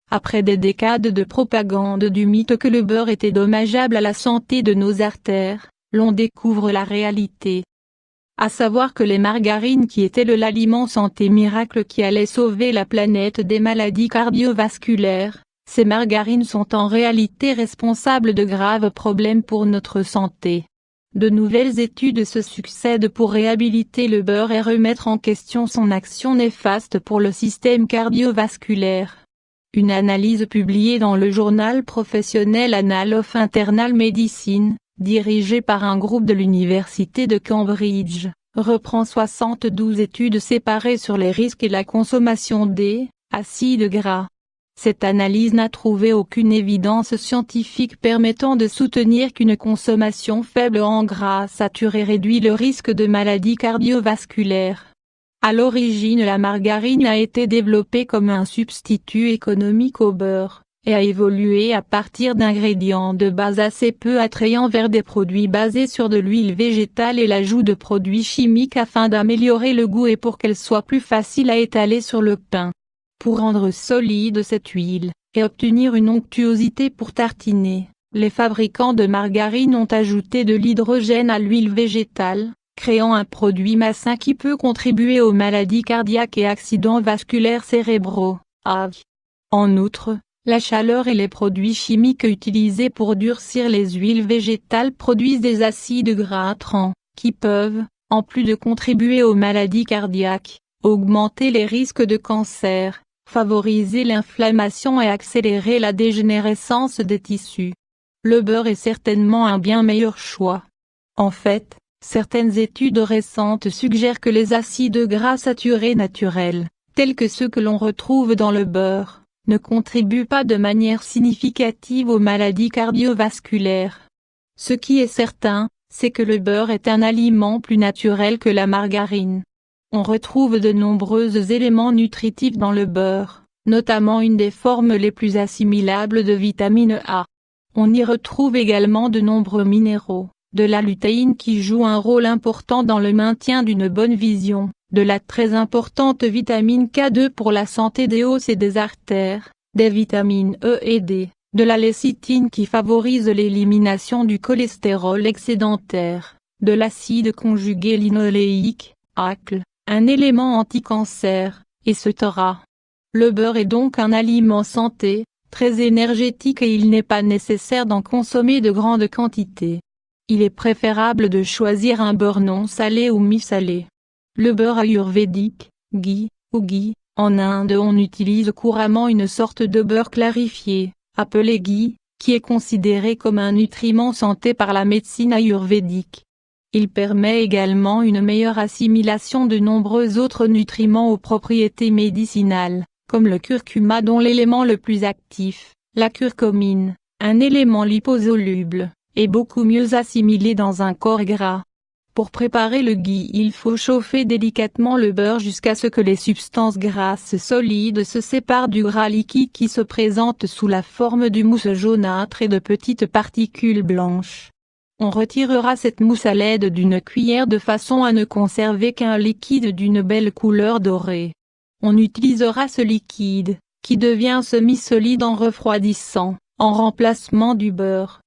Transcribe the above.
après des décades de propagande du mythe que le beurre était dommageable à la santé de nos artères, l'on découvre la réalité. À savoir que les margarines qui étaient l'aliment santé miracle qui allait sauver la planète des maladies cardiovasculaires, ces margarines sont en réalité responsables de graves problèmes pour notre santé. De nouvelles études se succèdent pour réhabiliter le beurre et remettre en question son action néfaste pour le système cardiovasculaire. Une analyse publiée dans le journal professionnel Annals of Internal Medicine, dirigé par un groupe de l'Université de Cambridge, reprend 72 études séparées sur les risques et la consommation des acides gras. Cette analyse n'a trouvé aucune évidence scientifique permettant de soutenir qu'une consommation faible en gras saturés réduit le risque de maladies cardiovasculaires. À l'origine, la margarine a été développée comme un substitut économique au beurre, et a évolué à partir d'ingrédients de base assez peu attrayants vers des produits basés sur de l'huile végétale et l'ajout de produits chimiques afin d'améliorer le goût et pour qu'elle soit plus facile à étaler sur le pain. Pour rendre solide cette huile, et obtenir une onctuosité pour tartiner, les fabricants de margarine ont ajouté de l'hydrogène à l'huile végétale, créant un produit massin qui peut contribuer aux maladies cardiaques et accidents vasculaires cérébraux, AV. En outre, la chaleur et les produits chimiques utilisés pour durcir les huiles végétales produisent des acides gras trans, qui peuvent, en plus de contribuer aux maladies cardiaques, augmenter les risques de cancer, favoriser l'inflammation et accélérer la dégénérescence des tissus. Le beurre est certainement un bien meilleur choix. En fait, certaines études récentes suggèrent que les acides gras saturés naturels, tels que ceux que l'on retrouve dans le beurre, ne contribuent pas de manière significative aux maladies cardiovasculaires. Ce qui est certain, c'est que le beurre est un aliment plus naturel que la margarine. On retrouve de nombreux éléments nutritifs dans le beurre, notamment une des formes les plus assimilables de vitamine A. On y retrouve également de nombreux minéraux, de la lutéine qui joue un rôle important dans le maintien d'une bonne vision, de la très importante vitamine K2 pour la santé des os et des artères, des vitamines E et D, de la lécithine qui favorise l'élimination du cholestérol excédentaire, de l'acide conjugué linoléique, ACL, un élément anti-cancer, etc. Le beurre est donc un aliment santé, très énergétique et il n'est pas nécessaire d'en consommer de grandes quantités. Il est préférable de choisir un beurre non salé ou mi-salé. Le beurre ayurvédique, ghee, ou ghee, en Inde on utilise couramment une sorte de beurre clarifié, appelé ghee, qui est considéré comme un nutriment santé par la médecine ayurvédique. Il permet également une meilleure assimilation de nombreux autres nutriments aux propriétés médicinales, comme le curcuma dont l'élément le plus actif, la curcumine, un élément liposoluble, est beaucoup mieux assimilé dans un corps gras. Pour préparer le ghee, il faut chauffer délicatement le beurre jusqu'à ce que les substances grasses solides se séparent du gras liquide qui se présente sous la forme du mousse jaunâtre et de petites particules blanches. On retirera cette mousse à l'aide d'une cuillère de façon à ne conserver qu'un liquide d'une belle couleur dorée. On utilisera ce liquide, qui devient semi-solide en refroidissant, en remplacement du beurre.